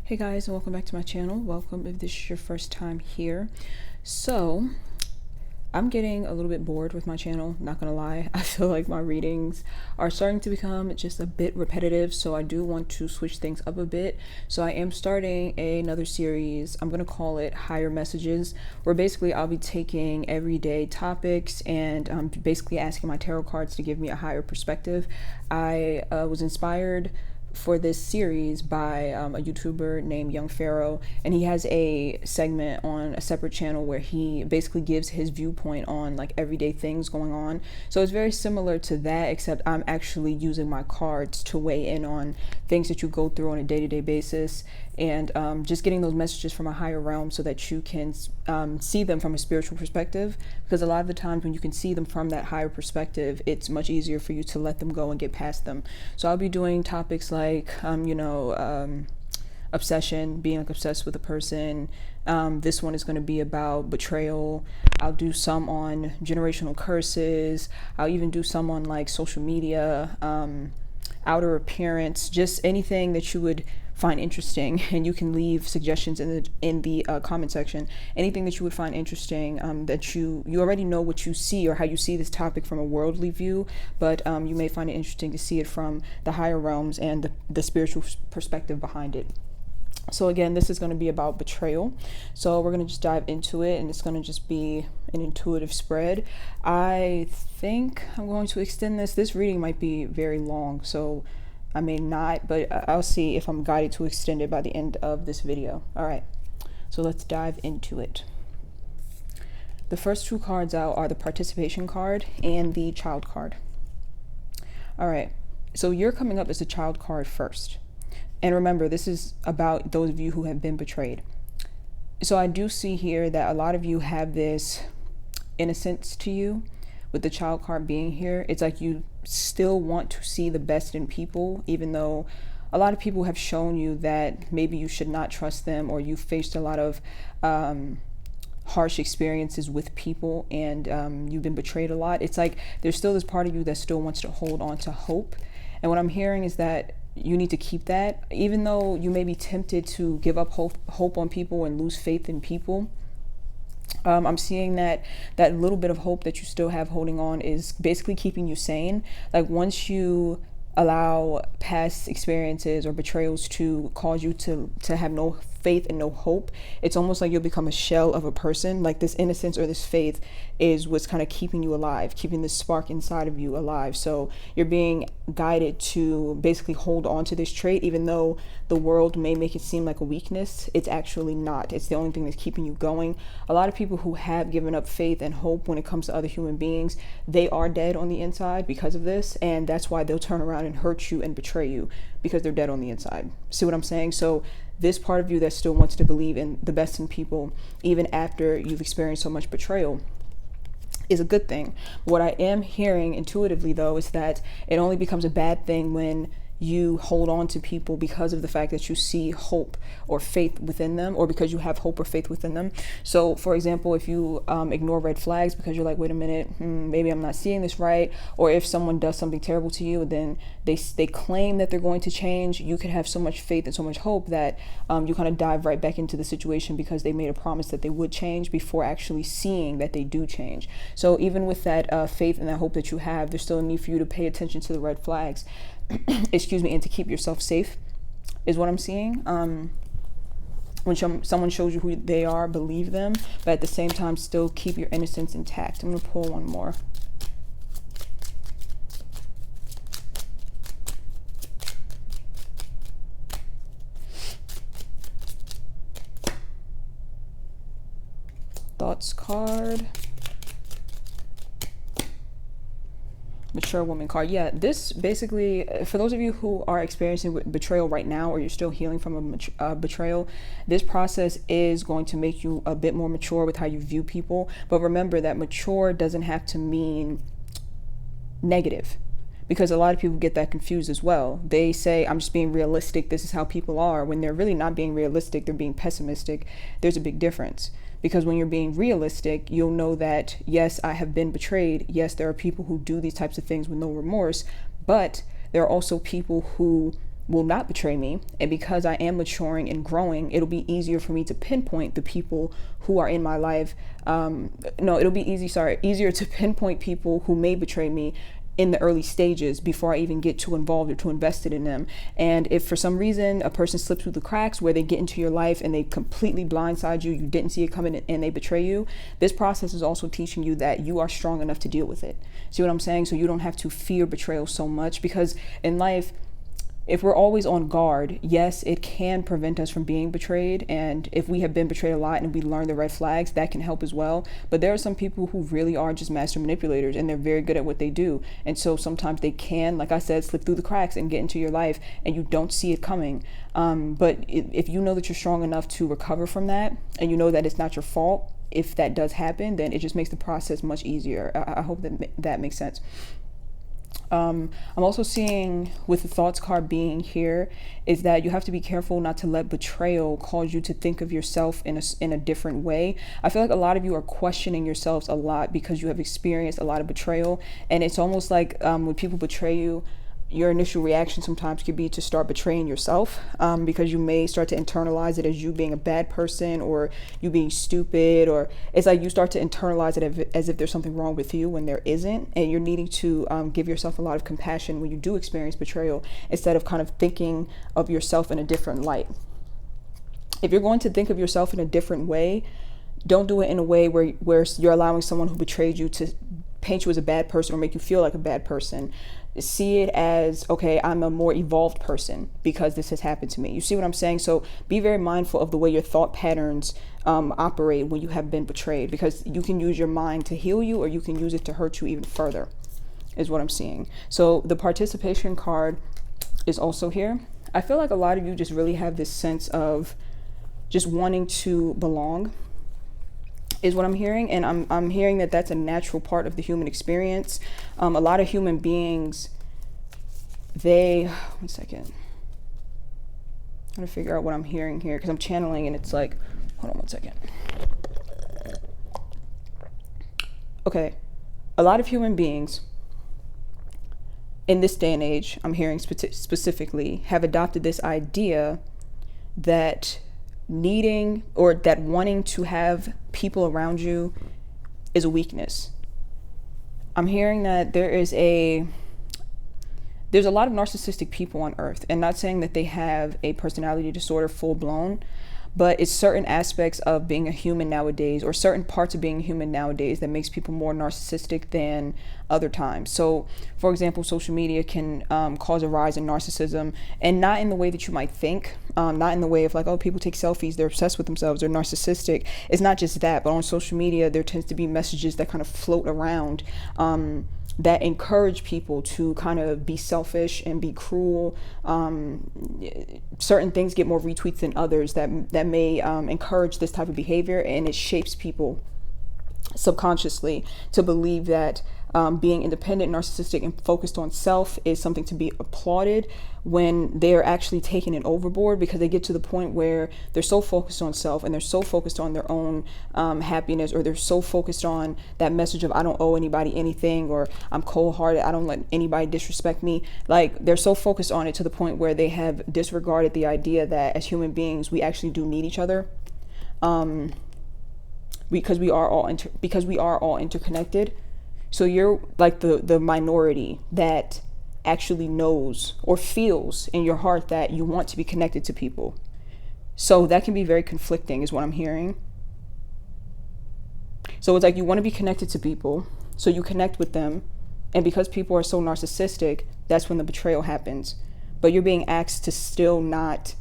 Hey guys, and welcome back to my channel. Welcome if this is your first time here. So I'm getting a little bit bored with my channel, not gonna lie. I feel like my readings are starting to become just a bit repetitive, so I do want to switch things up a bit. So I am starting another series. I'm gonna call it Higher Messages, where basically I'll be taking everyday topics and basically asking my tarot cards to give me a higher perspective. I was inspired for this series by a YouTuber named Young Pharaoh, and he has a segment on a separate channel where he basically gives his viewpoint on like everyday things going on. So it's very similar to that, except I'm actually using my cards to weigh in on things that you go through on a day-to-day basis, and just getting those messages from a higher realm so that you can see them from a spiritual perspective, because a lot of the times when you can see them from that higher perspective, it's much easier for you to let them go and get past them. So I'll be doing topics like obsession, being like obsessed with a person. This one is going to be about betrayal. I'll do some on generational curses. I'll even do some on like social media, outer appearance, just anything that you would find interesting. And you can leave suggestions in the comment section. Anything that you would find interesting, that you already know what you see or how you see this topic from a worldly view, but you may find it interesting to see it from the higher realms and the spiritual perspective behind it. So again, this is going to be about betrayal. So we're going to just dive into it, and it's going to just be an intuitive spread. I think I'm going to extend this. This reading might be very long, so I may not, but I'll see if I'm guided to extend it by the end of this video. All right, so let's dive into it. The first two cards out are the participation card and the child card. All right, so you're coming up as a child card first. And remember, this is about those of you who have been betrayed. So I do see here that a lot of you have this innocence to you. With the child card being here, it's like you still want to see the best in people, even though a lot of people have shown you that maybe you should not trust them, or you faced a lot of harsh experiences with people, and you've been betrayed a lot. It's like there's still this part of you that still wants to hold on to hope. And what I'm hearing is that you need to keep that, even though you may be tempted to give up hope on people and lose faith in people. I'm seeing that little bit of hope that you still have holding on is basically keeping you sane. Like once you allow past experiences or betrayals to cause you to have no faith and no hope, it's almost like you'll become a shell of a person. Like this innocence or this faith is what's kind of keeping you alive, keeping the spark inside of you alive. So you're being guided to basically hold on to this trait, even though the world may make it seem like a weakness. It's actually not. It's the only thing that's keeping you going. A lot of people who have given up faith and hope when it comes to other human beings, they are dead on the inside because of this, and that's why they'll turn around and hurt you and betray you, because they're dead on the inside. See what I'm saying? So this part of you that still wants to believe in the best in people, even after you've experienced so much betrayal, is a good thing. What I am hearing intuitively, though, is that it only becomes a bad thing when you hold on to people because of the fact that you see hope or faith within them, or because you have hope or faith within them. So for example, if you ignore red flags because you're like, wait a minute, maybe I'm not seeing this right, or if someone does something terrible to you and then they claim that they're going to change, you could have so much faith and so much hope that you kind of dive right back into the situation because they made a promise that they would change before actually seeing that they do change. So even with that faith and that hope that you have, there's still a need for you to pay attention to the red flags. Excuse me, and to keep yourself safe is what I'm seeing. When someone shows you who they are, believe them, but at the same time still keep your innocence intact. I'm going to pull one more. Thoughts card. Mature woman card. Yeah, this basically, for those of you who are experiencing betrayal right now, or you're still healing from a betrayal, this process is going to make you a bit more mature with how you view people. But remember that mature doesn't have to mean negative, because a lot of people get that confused as well. They say, I'm just being realistic, this is how people are, when they're really not being realistic, they're being pessimistic. There's a big difference. Because when you're being realistic, you'll know that, yes, I have been betrayed. Yes, there are people who do these types of things with no remorse, but there are also people who will not betray me. And because I am maturing and growing, it'll be easier for me to pinpoint the people who are in my life. It'll be easier to pinpoint people who may betray me in the early stages before I even get too involved or too invested in them. And if for some reason a person slips through the cracks where they get into your life and they completely blindside you, you didn't see it coming, and they betray you, this process is also teaching you that you are strong enough to deal with it. See what I'm saying? So you don't have to fear betrayal so much, because in life, if we're always on guard, yes, it can prevent us from being betrayed. And if we have been betrayed a lot and we learn the red flags, that can help as well. But there are some people who really are just master manipulators, and they're very good at what they do. And so sometimes they can, like I said, slip through the cracks and get into your life and you don't see it coming. But if you know that you're strong enough to recover from that, and you know that it's not your fault, if that does happen, then it just makes the process much easier. I hope that makes sense. I'm also seeing, with the thoughts card being here, is that you have to be careful not to let betrayal cause you to think of yourself in a different way. I feel like a lot of you are questioning yourselves a lot because you have experienced a lot of betrayal, and it's almost like when people betray you, your initial reaction sometimes could be to start betraying yourself, because you may start to internalize it as you being a bad person or you being stupid, or it's like you start to internalize it as if there's something wrong with you when there isn't, and you're needing to give yourself a lot of compassion when you do experience betrayal, instead of kind of thinking of yourself in a different light. If you're going to think of yourself in a different way, don't do it in a way where you're allowing someone who betrayed you to paint you as a bad person or make you feel like a bad person. See it as, okay, I'm a more evolved person because this has happened to me. You see what I'm saying? So be very mindful of the way your thought patterns operate when you have been betrayed, because you can use your mind to heal you, or you can use it to hurt you even further, is what I'm seeing. So the participation card is also here. I feel like a lot of you just really have this sense of just wanting to belong, is what I'm hearing. And I'm hearing that that's a natural part of the human experience. A lot of human beings, one second. I'm trying to figure out what I'm hearing here, because I'm channeling and it's like, hold on one second. Okay. A lot of human beings in this day and age, I'm hearing specifically, have adopted this idea that needing, or that wanting to have people around you is a weakness. I'm hearing that there's a lot of narcissistic people on earth, and not saying that they have a personality disorder full blown, but it's certain aspects of being a human nowadays, or certain parts of being human nowadays, that makes people more narcissistic than other times. So, for example, social media can cause a rise in narcissism, and not in the way that you might think, not in the way of like, oh, people take selfies, they're obsessed with themselves, they're narcissistic. It's not just that, but on social media, there tends to be messages that kind of float around that encourage people to kind of be selfish and be cruel. Certain things get more retweets than others that may encourage this type of behavior, and it shapes people subconsciously to believe that being independent, narcissistic, and focused on self is something to be applauded, when they're actually taking it overboard, because they get to the point where they're so focused on self, and they're so focused on their own happiness, or they're so focused on that message of I don't owe anybody anything, or I'm cold-hearted, I don't let anybody disrespect me. Like, they're so focused on it to the point where they have disregarded the idea that as human beings we actually do need each other, because we are all interconnected. So you're like the minority that actually knows or feels in your heart that you want to be connected to people. So that can be very conflicting, is what I'm hearing. So it's like you want to be connected to people, so you connect with them, and because people are so narcissistic, that's when the betrayal happens. But you're being asked to still not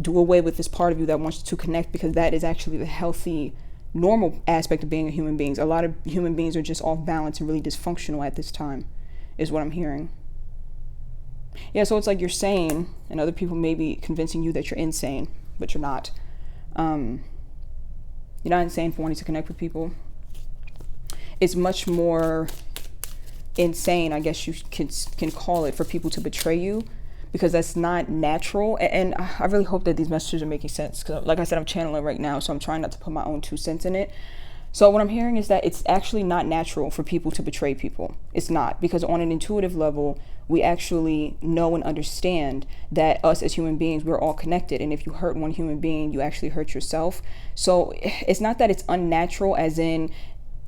do away with this part of you that wants to connect, because that is actually the healthy, normal aspect of being a human being. A lot of human beings are just off balance and really dysfunctional at this time, is what I'm hearing. Yeah, so it's like you're sane, and other people may be convincing you that you're insane, but you're not. You're not insane for wanting to connect with people. It's much more insane, I guess you can call it, for people to betray you, because that's not natural. And I really hope that these messages are making sense, because like I said, I'm channeling right now, so I'm trying not to put my own 2 cents in it. So what I'm hearing is that it's actually not natural for people to betray people. It's not, because on an intuitive level, we actually know and understand that us as human beings, we're all connected. And if you hurt one human being, you actually hurt yourself. So it's not that it's unnatural, as in,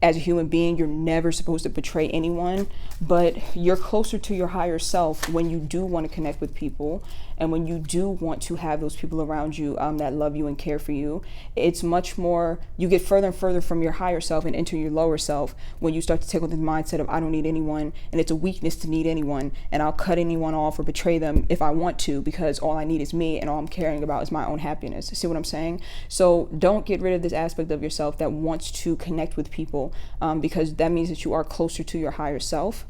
as a human being, you're never supposed to betray anyone, but you're closer to your higher self when you do want to connect with people, and when you do want to have those people around you that love you and care for you. It's much more, you get further and further from your higher self and into your lower self when you start to take on the mindset of, I don't need anyone, and it's a weakness to need anyone, and I'll cut anyone off or betray them if I want to, because all I need is me, and all I'm caring about is my own happiness. See what I'm saying? So don't get rid of this aspect of yourself that wants to connect with people, because that means that you are closer to your higher self,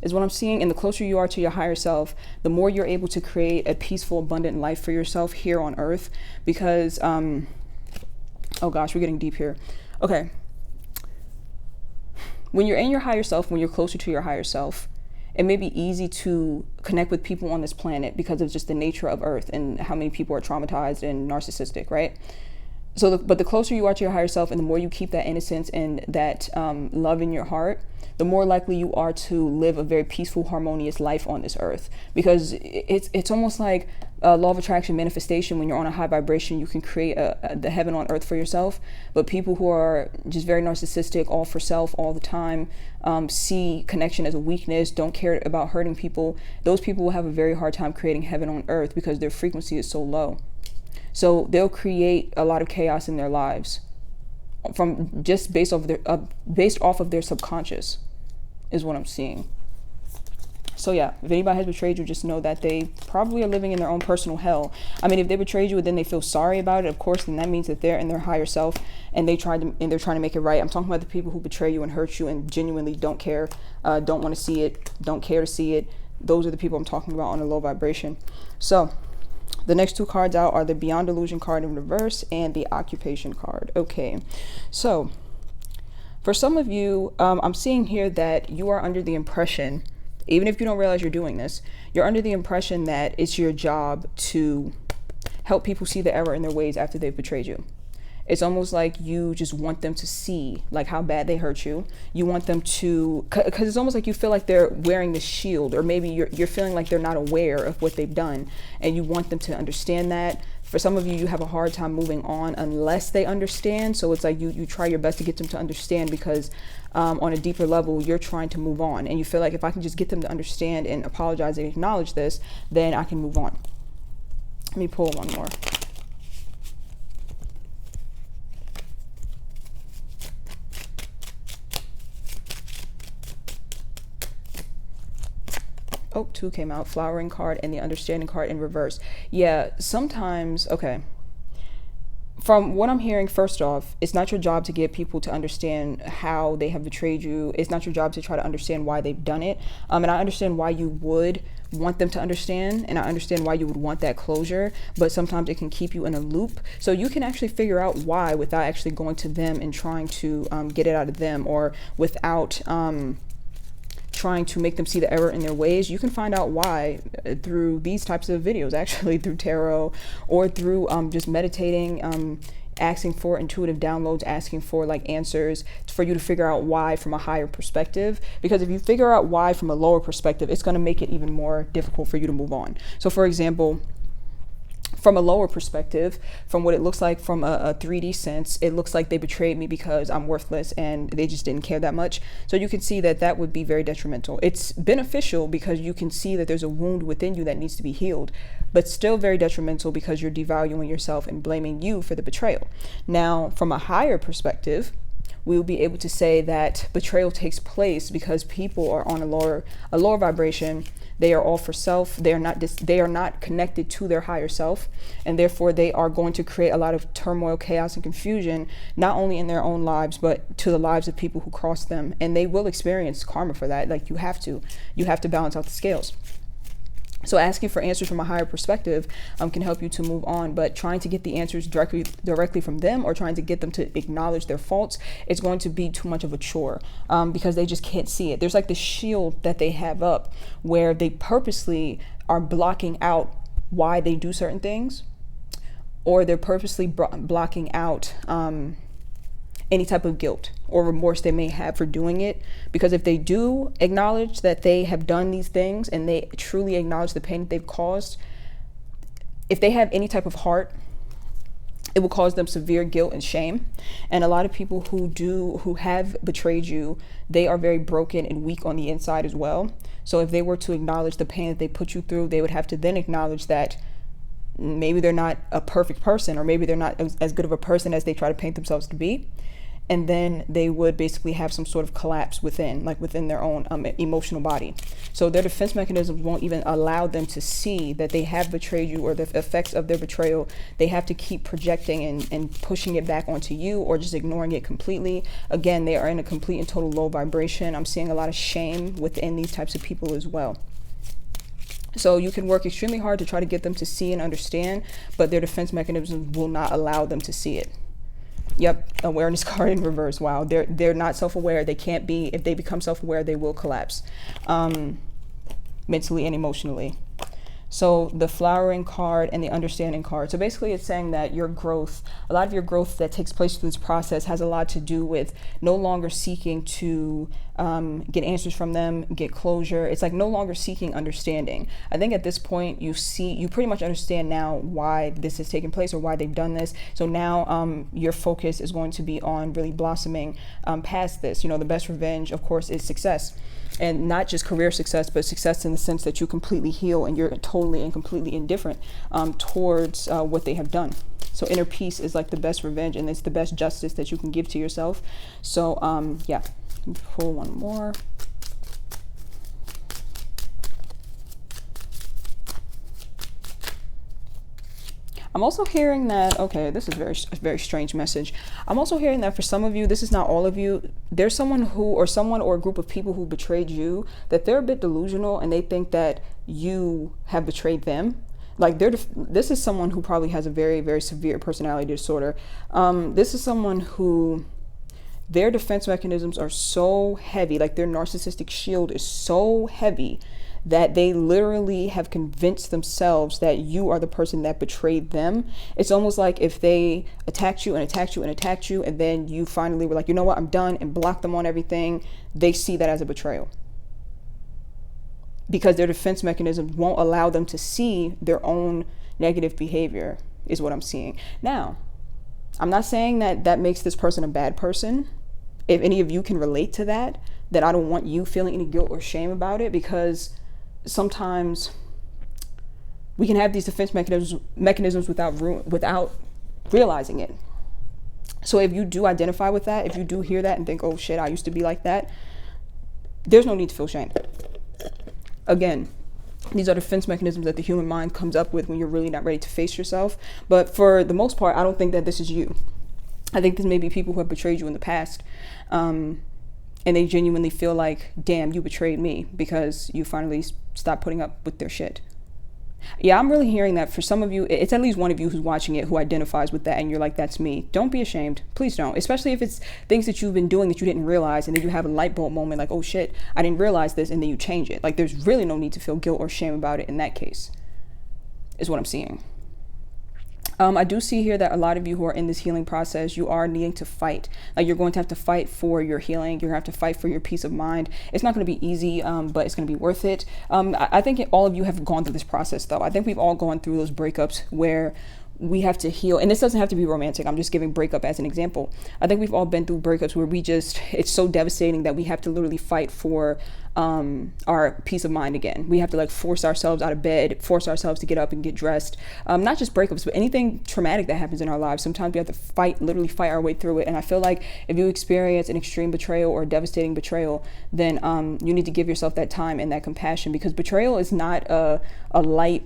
is what I'm seeing. And the closer you are to your higher self, the more you're able to create a peaceful, abundant life for yourself here on earth. Because, oh gosh, we're getting deep here. Okay. When you're in your higher self, when you're closer to your higher self, it may be easy to connect with people on this planet because of just the nature of earth and how many people are traumatized and narcissistic, right? So, but the closer you are to your higher self, and the more you keep that innocence and that love in your heart, the more likely you are to live a very peaceful, harmonious life on this earth. Because it's almost like a law of attraction manifestation. When you're on a high vibration, you can create the heaven on earth for yourself. But people who are just very narcissistic, all for self all the time, see connection as a weakness, don't care about hurting people, those people will have a very hard time creating heaven on earth because their frequency is so low. So they'll create a lot of chaos in their lives from just based off of their subconscious, is what I'm seeing. So yeah, if anybody has betrayed you, just know that they probably are living in their own personal hell. I mean, if they betrayed you and then they feel sorry about it, of course, then that means that they're in their higher self and they're trying to make it right. I'm talking about the people who betray you and hurt you and genuinely don't care, don't want to see it, don't care to see it. Those are the people I'm talking about on a low vibration. So the next two cards out are the Beyond Illusion card in reverse and the Occupation card. Okay, so for some of you, I'm seeing here that you are under the impression, even if you don't realize you're doing this, you're under the impression that it's your job to help people see the error in their ways after they've betrayed you. It's almost like you just want them to see like how bad they hurt you. You want them to, because it's almost like you feel like they're wearing this shield, or maybe you're feeling like they're not aware of what they've done, and you want them to understand that. For some of you, you have a hard time moving on unless they understand. So it's like you try your best to get them to understand, because on a deeper level, you're trying to move on, and you feel like if I can just get them to understand and apologize and acknowledge this, then I can move on. Let me pull one more. Oh, two came out, Flowering card and the Understanding card in reverse. Yeah, sometimes, okay. From what I'm hearing, first off, it's not your job to get people to understand how they have betrayed you. It's not your job to try to understand why they've done it. And I understand why you would want them to understand, and I understand why you would want that closure, but sometimes it can keep you in a loop. So you can actually figure out why without actually going to them and trying to get it out of them, or without trying to make them see the error in their ways. You can find out why through these types of videos, actually through tarot, or through just meditating, asking for intuitive downloads, asking for like answers for you to figure out why from a higher perspective. Because if you figure out why from a lower perspective, it's going to make it even more difficult for you to move on. So for example, from a lower perspective, from what it looks like from a 3D sense, it looks like they betrayed me because I'm worthless and they just didn't care that much. So you can see that that would be very detrimental. It's beneficial because you can see that there's a wound within you that needs to be healed, but still very detrimental because you're devaluing yourself and blaming you for the betrayal. Now, from a higher perspective, we will be able to say that betrayal takes place because people are on a lower vibration. They are all for self. They are not connected to their higher self, and therefore they are going to create a lot of turmoil, chaos, and confusion, not only in their own lives, but to the lives of people who cross them. And they will experience karma for that. Like you have to balance out the scales. So asking for answers from a higher perspective can help you to move on, but trying to get the answers directly from them, or trying to get them to acknowledge their faults, it's going to be too much of a chore because they just can't see it. There's like this shield that they have up where they purposely are blocking out why they do certain things, or they're purposely blocking out any type of guilt or remorse they may have for doing it. Because if they do acknowledge that they have done these things and they truly acknowledge the pain that they've caused, if they have any type of heart, it will cause them severe guilt and shame. And a lot of people who have betrayed you, they are very broken and weak on the inside as well. So if they were to acknowledge the pain that they put you through, they would have to then acknowledge that maybe they're not a perfect person, or maybe they're not as good of a person as they try to paint themselves to be. And then they would basically have some sort of collapse within their own emotional body. So their defense mechanisms won't even allow them to see that they have betrayed you or the effects of their betrayal. They have to keep projecting and pushing it back onto you, or just ignoring it completely. Again, they are in a complete and total low vibration. I'm seeing a lot of shame within these types of people as well. So you can work extremely hard to try to get them to see and understand, but their defense mechanisms will not allow them to see it. Yep, awareness card in reverse. Wow, they're not self-aware. They can't be. If they become self-aware, they will collapse, mentally and emotionally. So the flowering card and the understanding card. So basically it's saying that your growth, a lot of your growth that takes place through this process has a lot to do with no longer seeking to get answers from them, get closure. It's like no longer seeking understanding. I think at this point you pretty much understand now why this has taken place or why they've done this. So now your focus is going to be on really blossoming past this. The best revenge, of course, is success. And not just career success, but success in the sense that you completely heal and you're totally and completely indifferent towards what they have done. So inner peace is like the best revenge, and it's the best justice that you can give to yourself. So yeah, pull one more. I'm also hearing that, okay, this is a very strange message. I'm also hearing that for some of you, this is not all of you, there's someone or a group of people who betrayed you, that they're a bit delusional and they think that you have betrayed them. Like this is someone who probably has a very, very severe personality disorder. This is someone who, their defense mechanisms are so heavy, like their narcissistic shield is so heavy that they literally have convinced themselves that you are the person that betrayed them. It's almost like if they attacked you and attacked you and attacked you, and then you finally were like, you know what, I'm done, and blocked them on everything, they see that as a betrayal. Because their defense mechanisms won't allow them to see their own negative behavior, is what I'm seeing. Now, I'm not saying that that makes this person a bad person. If any of you can relate to that, then I don't want you feeling any guilt or shame about it, because sometimes we can have these defense mechanisms without realizing it. So if you do identify with that, if you do hear that and think, oh shit, I used to be like that, there's no need to feel shame. Again, these are defense mechanisms that the human mind comes up with when you're really not ready to face yourself. But for the most part, I don't think that this is you. I think this may be people who have betrayed you in the past. And they genuinely feel like, damn, you betrayed me, because you finally stopped putting up with their shit. Yeah, I'm really hearing that for some of you. It's at least one of you who's watching it who identifies with that, and you're like, that's me. Don't be ashamed. Please don't. Especially if it's things that you've been doing that you didn't realize, and then you have a light bulb moment like, oh shit, I didn't realize this, and then you change it. Like, there's really no need to feel guilt or shame about it in that case, is what I'm seeing. I do see here that a lot of you who are in this healing process, you are needing to fight. Like, you're going to have to fight for your healing. You're going to have to fight for your peace of mind. It's not going to be easy, but it's going to be worth it. I think all of you have gone through this process, though. I think we've all gone through those breakups where we have to heal. And this doesn't have to be romantic. I'm just giving breakup as an example. I think we've all been through breakups where it's so devastating that we have to literally fight for our peace of mind again. We have to like force ourselves out of bed, force ourselves to get up and get dressed. Not just breakups, but anything traumatic that happens in our lives. Sometimes we have to literally fight our way through it. And I feel like if you experience an extreme betrayal or devastating betrayal, then you need to give yourself that time and that compassion, because betrayal is not a light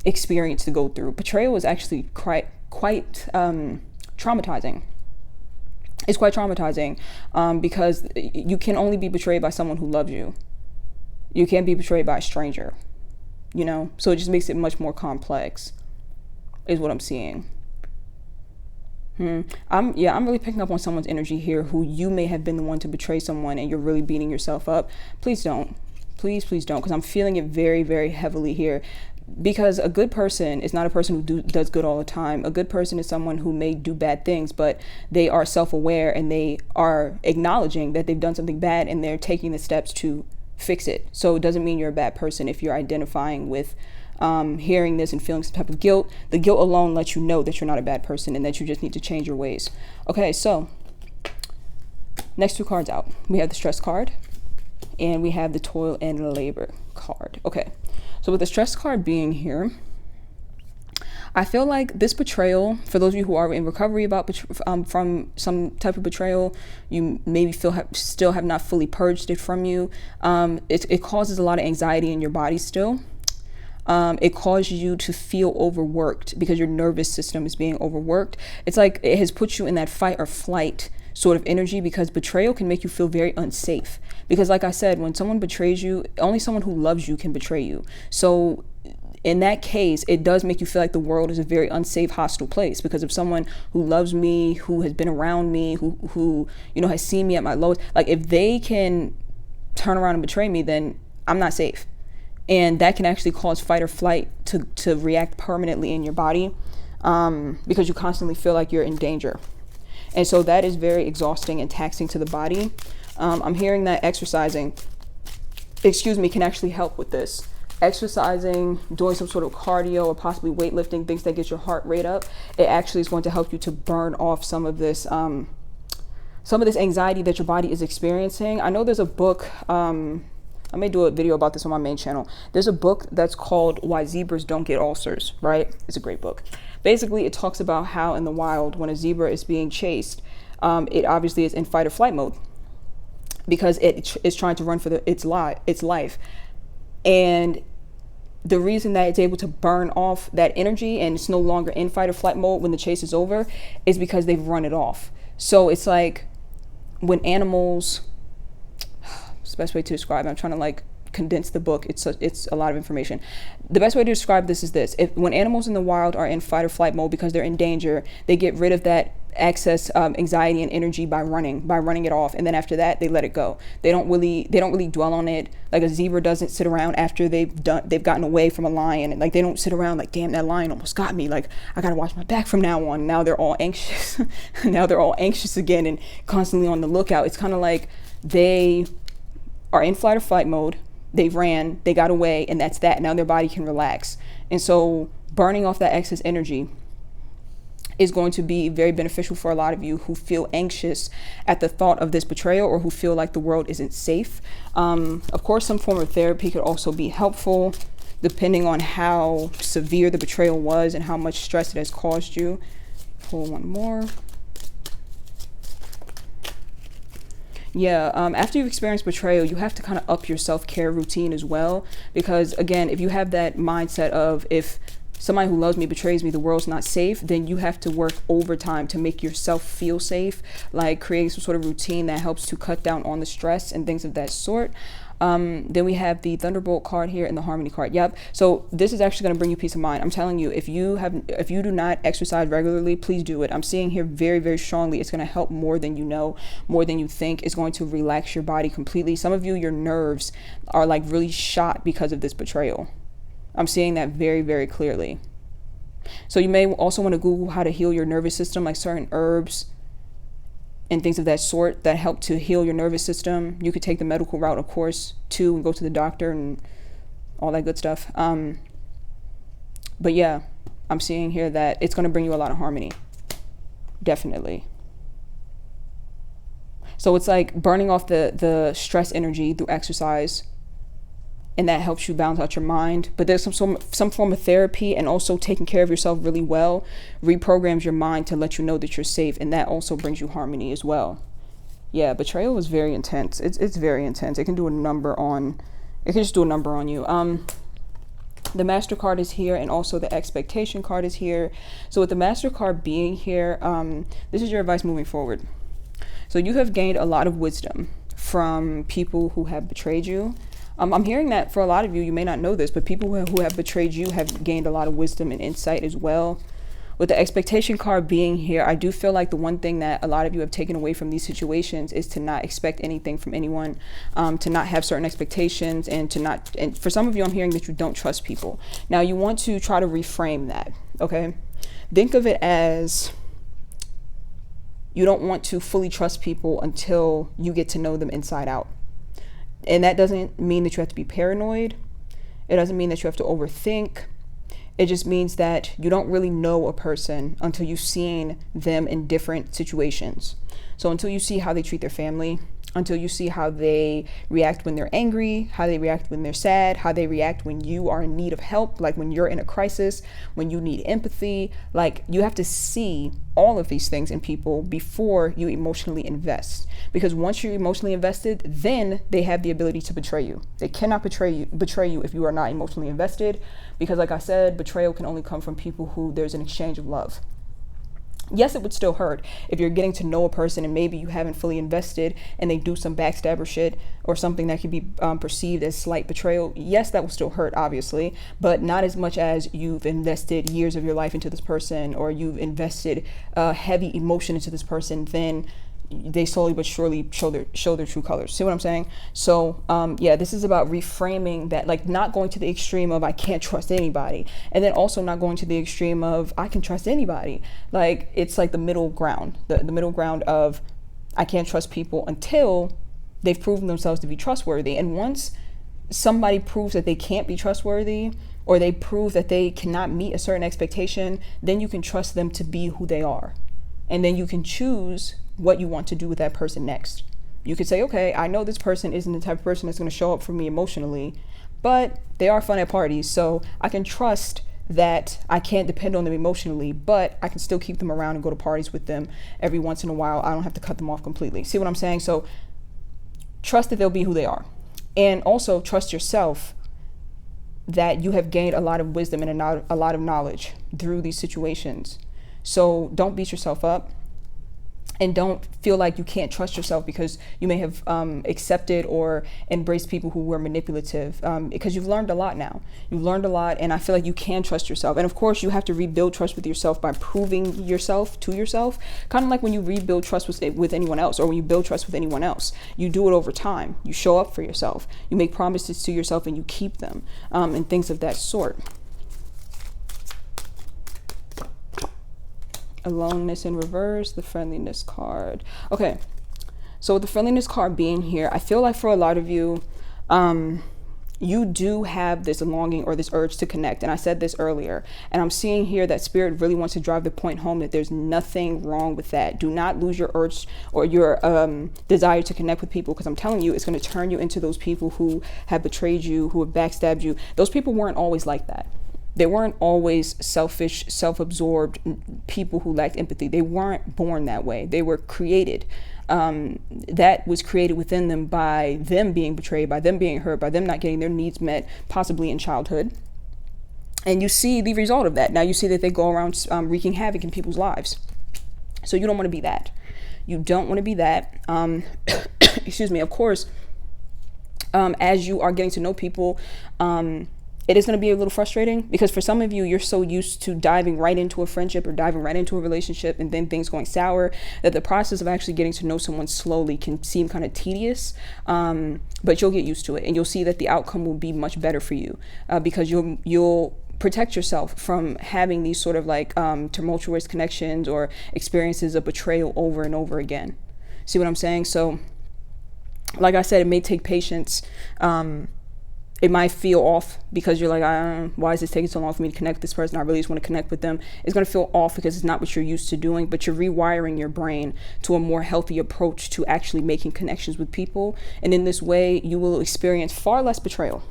experience to go through. Betrayal is actually quite traumatizing. It's quite traumatizing because you can only be betrayed by someone who loves you. You can't be betrayed by a stranger, so it just makes it much more complex, is what I'm seeing. I'm really picking up on someone's energy here who you may have been the one to betray someone and you're really beating yourself up. Please don't. Please don't, because I'm feeling it very, very heavily here. because a good person is not a person who does good all the time. A good person is someone who may do bad things, but they are self-aware and they are acknowledging that they've done something bad and they're taking the steps to fix it. So it doesn't mean you're a bad person if you're identifying with hearing this and feeling some type of guilt. The guilt alone lets you know that you're not a bad person and that you just need to change your ways. Okay, so next two cards out. We have the stress card and we have the toil and labor card. Okay, so with the stress card being here, I feel like this betrayal, for those of you who are in recovery about from some type of betrayal, you maybe still have not fully purged it from you. It causes a lot of anxiety in your body still. It causes you to feel overworked because your nervous system is being overworked. It's like it has put you in that fight or flight sort of energy, because betrayal can make you feel very unsafe. Because like I said, when someone betrays you, only someone who loves you can betray you. So in that case, it does make you feel like the world is a very unsafe, hostile place, because if someone who loves me, who has been around me, who you know has seen me at my lowest, like if they can turn around and betray me, then I'm not safe. And that can actually cause fight or flight to react permanently in your body, because you constantly feel like you're in danger. And so that is very exhausting and taxing to the body. I'm hearing that exercising, can actually help with this. Exercising, doing some sort of cardio or possibly weightlifting, things that get your heart rate up, it actually is going to help you to burn off some of this anxiety that your body is experiencing. I know there's a book, I may do a video about this on my main channel. There's a book that's called Why Zebras Don't Get Ulcers, right? It's a great book. Basically, it talks about how in the wild, when a zebra is being chased, it obviously is in fight or flight mode because it is trying to run for its life. And the reason that it's able to burn off that energy and it's no longer in fight or flight mode when the chase is over is because they've run it off. So it's like when animals, it's the best way to describe it. I'm trying to like condense the book. It's a lot of information. The best way to describe this is this: when animals in the wild are in fight or flight mode because they're in danger, they get rid of that excess anxiety and energy by running it off, and then after that they let it go. They don't really dwell on it. Like a zebra doesn't sit around after they've gotten away from a lion, and like they don't sit around like, damn, that lion almost got me, like I gotta watch my back from now on. Now they're all anxious. Now they're all anxious again and constantly on the lookout. It's kind of like they are in flight or flight mode. They ran, they got away, and that's that. Now their body can relax. And so burning off that excess energy is going to be very beneficial for a lot of you who feel anxious at the thought of this betrayal or who feel like the world isn't safe. Of course, some form of therapy could also be helpful depending on how severe the betrayal was and how much stress it has caused you. Pull one more. Yeah, after you've experienced betrayal, you have to kind of up your self-care routine as well. Because again, if you have that mindset of if somebody who loves me betrays me, the world's not safe, then you have to work overtime to make yourself feel safe, like creating some sort of routine that helps to cut down on the stress and things of that sort. Then we have the Thunderbolt card here and the Harmony card. Yep. So this is actually going to bring you peace of mind. I'm telling you, if you do not exercise regularly, please do it. I'm seeing here very, very strongly. It's going to help more than you know, more than you think. It's going to relax your body completely. Some of you, your nerves are like really shot because of this betrayal. I'm seeing that very, very clearly. So you may also want to Google how to heal your nervous system, like certain herbs and things of that sort that help to heal your nervous system. You could take the medical route, of course, too, and go to the doctor and all that good stuff. But yeah, I'm seeing here that it's going to bring you a lot of harmony. Definitely. So it's like burning off the stress energy through exercise, and that helps you balance out your mind. But there's some form of therapy, and also taking care of yourself really well reprograms your mind to let you know that you're safe, and that also brings you harmony as well. Yeah, betrayal is very intense. It's very intense. It can do a number on, it can just do a number on you. The Master card is here, and also the Expectation card is here. So with the Master card being here, this is your advice moving forward. So you have gained a lot of wisdom from people who have betrayed you. I'm hearing that for a lot of you, you may not know this, but people who have betrayed you have gained a lot of wisdom and insight as well. With the expectation card being here, I do feel like the one thing that a lot of you have taken away from these situations is to not expect anything from anyone, to not have certain expectations, and for some of you, I'm hearing that you don't trust people. Now, you want to try to reframe that, okay? Think of it as you don't want to fully trust people until you get to know them inside out. And that doesn't mean that you have to be paranoid. It doesn't mean that you have to overthink. It just means that you don't really know a person until you've seen them in different situations. So until you see how they treat their family, until you see how they react when they're angry, how they react when they're sad, how they react when you are in need of help, like when you're in a crisis, when you need empathy. Like, you have to see all of these things in people before you emotionally invest. Because once you're emotionally invested, then they have the ability to betray you. They cannot betray you if you are not emotionally invested. Because like I said, betrayal can only come from people who there's an exchange of love. Yes, it would still hurt if you're getting to know a person and maybe you haven't fully invested and they do some backstabber shit or something that could be perceived as slight betrayal. Yes, that will still hurt, obviously, but not as much as you've invested years of your life into this person, or you've invested heavy emotion into this person. Then they slowly but surely show their true colors. See what I'm saying? So yeah, this is about reframing that, like not going to the extreme of I can't trust anybody, and then also not going to the extreme of I can trust anybody. Like, it's like the middle ground, the middle ground of I can't trust people until they've proven themselves to be trustworthy. And once somebody proves that they can't be trustworthy, or they prove that they cannot meet a certain expectation, then you can trust them to be who they are. And then you can choose what you want to do with that person next. You could say, okay, I know this person isn't the type of person that's going to show up for me emotionally, but they are fun at parties, so I can trust that I can't depend on them emotionally, but I can still keep them around and go to parties with them every once in a while. I don't have to cut them off completely. See what I'm saying? So trust that they'll be who they are. And also trust yourself that you have gained a lot of wisdom and a lot of knowledge through these situations. So don't beat yourself up. And don't feel like you can't trust yourself because you may have accepted or embraced people who were manipulative, because you've learned a lot now. You've learned a lot, and I feel like you can trust yourself. And of course, you have to rebuild trust with yourself by proving yourself to yourself. Kind of like when you rebuild trust with anyone else, or when you build trust with anyone else. You do it over time. You show up for yourself. You make promises to yourself and you keep them, and things of that sort. Aloneness in reverse, the friendliness card. Okay, so with the friendliness card being here, I feel like for a lot of you, you do have this longing or this urge to connect. And I said this earlier, and I'm seeing here that spirit really wants to drive the point home that there's nothing wrong with that. Do not lose your urge or your desire to connect with people, because I'm telling you, it's going to turn you into those people who have betrayed you, who have backstabbed you. Those people weren't always like that. They weren't always selfish, self-absorbed people who lacked empathy. They weren't born that way. They were created. That was created within them by them being betrayed, by them being hurt, by them not getting their needs met, possibly in childhood. And you see the result of that. Now you see that they go around wreaking havoc in people's lives. So you don't want to be that. You don't want to be that. Excuse me. Of course, as you are getting to know people, it is going to be a little frustrating, because for some of you, you're so used to diving right into a friendship or diving right into a relationship and then things going sour, that the process of actually getting to know someone slowly can seem kind of tedious, but you'll get used to it, and you'll see that the outcome will be much better for you, because you'll protect yourself from having these sort of like tumultuous connections or experiences of betrayal over and over again. See what I'm saying? So like I said, it may take patience. It might feel off because you're like, why is this taking so long for me to connect with this person? I really just want to connect with them. It's going to feel off because it's not what you're used to doing, but you're rewiring your brain to a more healthy approach to actually making connections with people. And in this way, you will experience far less betrayal.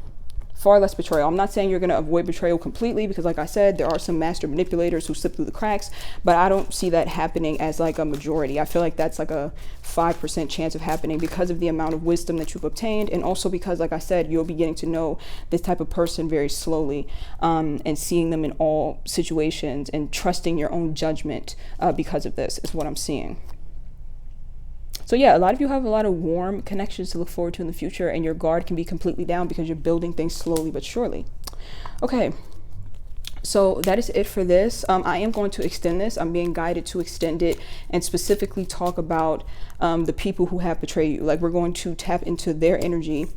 Far less betrayal. I'm not saying you're going to avoid betrayal completely, because like I said, there are some master manipulators who slip through the cracks, but I don't see that happening as like a majority. I feel like that's like a 5% chance of happening because of the amount of wisdom that you've obtained, and also because, like I said, you'll be getting to know this type of person very slowly, and seeing them in all situations and trusting your own judgment because of this is what I'm seeing. So yeah, a lot of you have a lot of warm connections to look forward to in the future, and your guard can be completely down because you're building things slowly but surely. Okay, So that is it for this. I am going to extend this. I'm being guided to extend it and specifically talk about the people who have betrayed you. Like, we're going to tap into their energy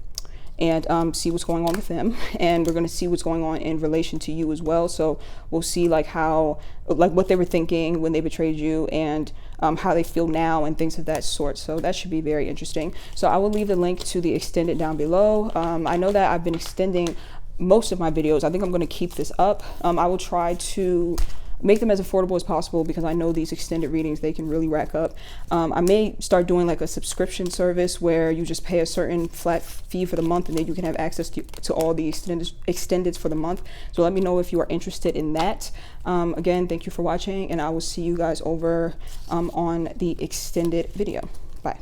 and see what's going on with them, and we're going to see what's going on in relation to you as well. So we'll see like what they were thinking when they betrayed you, and how they feel now, and things of that sort. So that should be very interesting. So I will leave the link to the extended down below. I know that I've been extending most of my videos. I think I'm going to keep this up. I will try to make them as affordable as possible, because I know these extended readings, they can really rack up. I may start doing like a subscription service where you just pay a certain flat fee for the month, and then you can have access to all the extendeds for the month. So let me know if you are interested in that. Again, thank you for watching, and I will see you guys over on the extended video. Bye.